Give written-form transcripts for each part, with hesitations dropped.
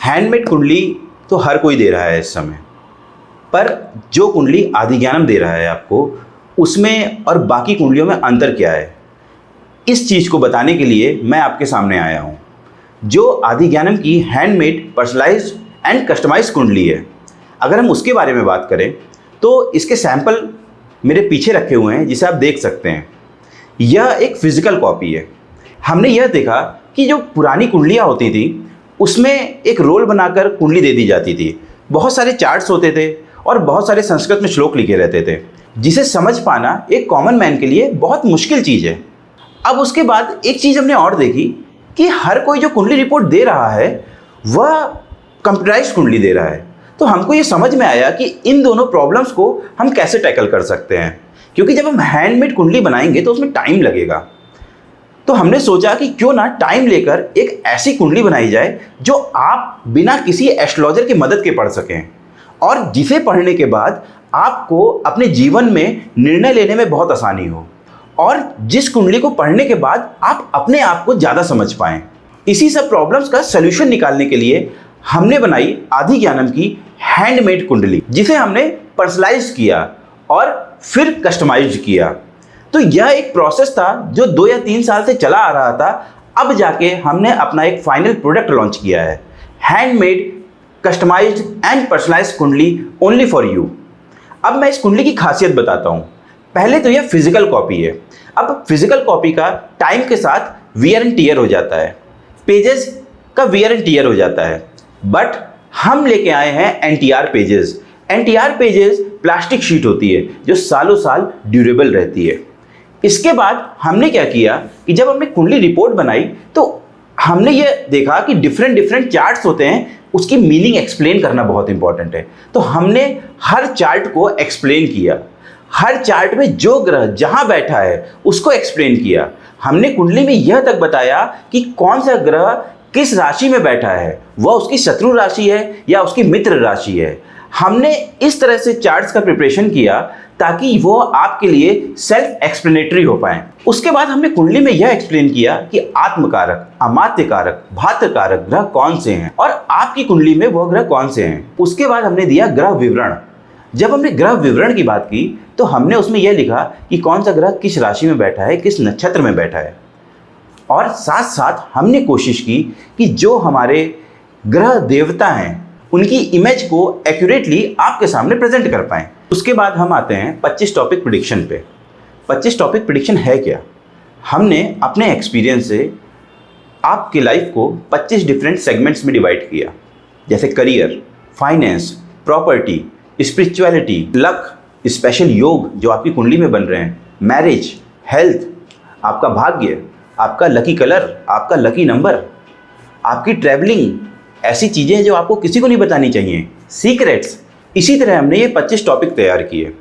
Handmade कुंडली तो हर कोई दे रहा है इस समय, पर जो कुंडली आदिज्ञानम दे रहा है आपको, उसमें और बाकी कुंडलियों में अंतर क्या है, इस चीज़ को बताने के लिए मैं आपके सामने आया हूँ। जो आदिज्ञानम की हैंडमेड पर्सनलाइज्ड एंड कस्टमाइज्ड कुंडली है, अगर हम उसके बारे में बात करें तो इसके सैंपल मेरे पीछे रखे हुए हैं, जिसे आप देख सकते हैं। यह एक फिजिकल कॉपी है। हमने यह देखा कि जो पुरानी कुंडलियाँ होती थी उसमें एक रोल बनाकर कुंडली दे दी जाती थी, बहुत सारे चार्ट्स होते थे और बहुत सारे संस्कृत में श्लोक लिखे रहते थे, जिसे समझ पाना एक कॉमन मैन के लिए बहुत मुश्किल चीज़ है। अब उसके बाद एक चीज़ हमने और देखी कि हर कोई जो कुंडली रिपोर्ट दे रहा है वह कंप्यूटराइज्ड कुंडली दे रहा है। तो हमको ये समझ में आया कि इन दोनों प्रॉब्लम्स को हम कैसे टैकल कर सकते हैं, क्योंकि जब हम हैंडमेड कुंडली बनाएंगे तो उसमें टाइम लगेगा। तो हमने सोचा कि क्यों ना टाइम लेकर एक ऐसी कुंडली बनाई जाए जो आप बिना किसी एस्ट्रोलॉजर की मदद के पढ़ सकें, और जिसे पढ़ने के बाद आपको अपने जीवन में निर्णय लेने में बहुत आसानी हो, और जिस कुंडली को पढ़ने के बाद आप अपने आप को ज़्यादा समझ पाएं। इसी सब प्रॉब्लम्स का सलूशन निकालने के लिए हमने बनाई आदिज्ञानम की हैंडमेड कुंडली, जिसे हमने पर्सनलाइज किया और फिर कस्टमाइज किया। तो यह एक प्रोसेस था जो 2 या 3 साल से चला आ रहा था। अब जाके हमने अपना एक फाइनल प्रोडक्ट लॉन्च किया है, हैंडमेड कस्टमाइज्ड एंड पर्सनलाइज्ड कुंडली ओनली फॉर यू। अब मैं इस कुंडली की खासियत बताता हूँ। पहले तो यह फिजिकल कॉपी है। अब फिजिकल कॉपी का टाइम के साथ वियर एंड टियर हो जाता है, पेजेस का वियर एंड टियर हो जाता है, बट हम लेके आए हैं NTR pages. NTR pages plastic sheet होती है जो सालों साल ड्यूरेबल रहती है। इसके बाद हमने क्या किया कि जब हमने कुंडली रिपोर्ट बनाई तो हमने ये देखा कि डिफरेंट चार्ट्स होते हैं, उसकी मीनिंग एक्सप्लेन करना बहुत इंपॉर्टेंट है। तो हमने हर चार्ट को एक्सप्लेन किया, हर चार्ट में जो ग्रह जहां बैठा है उसको एक्सप्लेन किया। हमने कुंडली में यह तक बताया कि कौन सा ग्रह किस राशि में बैठा है, वह उसकी शत्रु राशि है या उसकी मित्र राशि है। हमने इस तरह से चार्ट्स का प्रिपरेशन किया ताकि वो आपके लिए सेल्फ एक्सप्लेनेटरी हो पाए। उसके बाद हमने कुंडली में यह एक्सप्लेन किया कि आत्मकारक, अमात्य कारक, भात्र कारक ग्रह कौन से हैं और आपकी कुंडली में वह ग्रह कौन से हैं। उसके बाद हमने दिया ग्रह विवरण। जब हमने ग्रह विवरण की बात की तो हमने उसमें यह लिखा कि कौन सा ग्रह किस राशि में बैठा है, किस नक्षत्र में बैठा है, और साथ साथ हमने कोशिश की कि जो हमारे ग्रह देवता हैं उनकी इमेज को एक्यूरेटली आपके सामने प्रेजेंट कर पाएं। उसके बाद हम आते हैं 25 टॉपिक प्रेडिक्शन पे। 25 टॉपिक प्रेडिक्शन है क्या? हमने अपने एक्सपीरियंस से आपकी लाइफ को 25 डिफरेंट सेगमेंट्स में डिवाइड किया, जैसे career, finance, property, spirituality, luck, special योग जो आपकी कुंडली में बन रहे हैं, मैरिज, हेल्थ, आपका भाग्य, आपका लकी कलर, आपका लकी नंबर, आपकी ट्रैवलिंग, ऐसी चीज़ें जो आपको किसी को नहीं बतानी चाहिए, सीक्रेट्स। इसी तरह हमने ये 25 टॉपिक तैयार किए।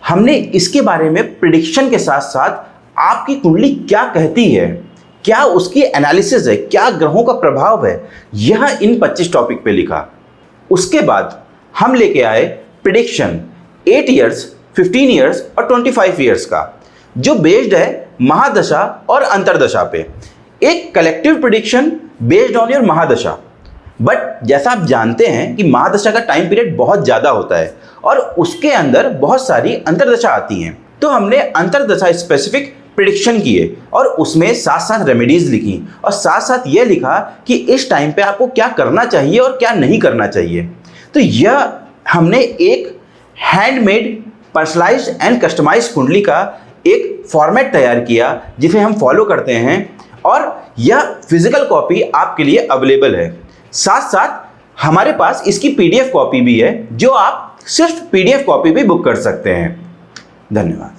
हमने इसके बारे में प्रिडिक्शन के साथ साथ आपकी कुंडली क्या कहती है, क्या उसकी एनालिसिस है, क्या ग्रहों का प्रभाव है, यह इन 25 टॉपिक पे लिखा। उसके बाद हम लेके आए प्रिडिक्शन 8 ईयर्स, 15 ईयर्स और 25 ईयर्स का, जो बेस्ड है महादशा और अंतरदशा पे। एक collective prediction based on your mahadasha. But जैसा आप जानते हैं कि महादशा का टाइम पीरियड बहुत ज़्यादा होता है और उसके अंदर बहुत सारी अंतरदशा आती हैं। तो हमने अंतरदशा स्पेसिफिक प्रिडिक्शन किए और उसमें साथ साथ रेमेडीज लिखी और साथ साथ ये लिखा कि इस टाइम पे आपको क्या करना चाहिए और क्या नहीं करना चाहिए। तो यह हमने एक हैंडमेड पर्सनलाइज्ड एंड कस्टमाइज्ड कुंडली का एक फॉर्मेट तैयार किया जिसे हम फॉलो करते हैं, और यह फिजिकल कॉपी आपके लिए अवेलेबल है। साथ साथ हमारे पास इसकी पीडीएफ कॉपी भी है, जो आप सिर्फ पीडीएफ कॉपी भी बुक कर सकते हैं। धन्यवाद।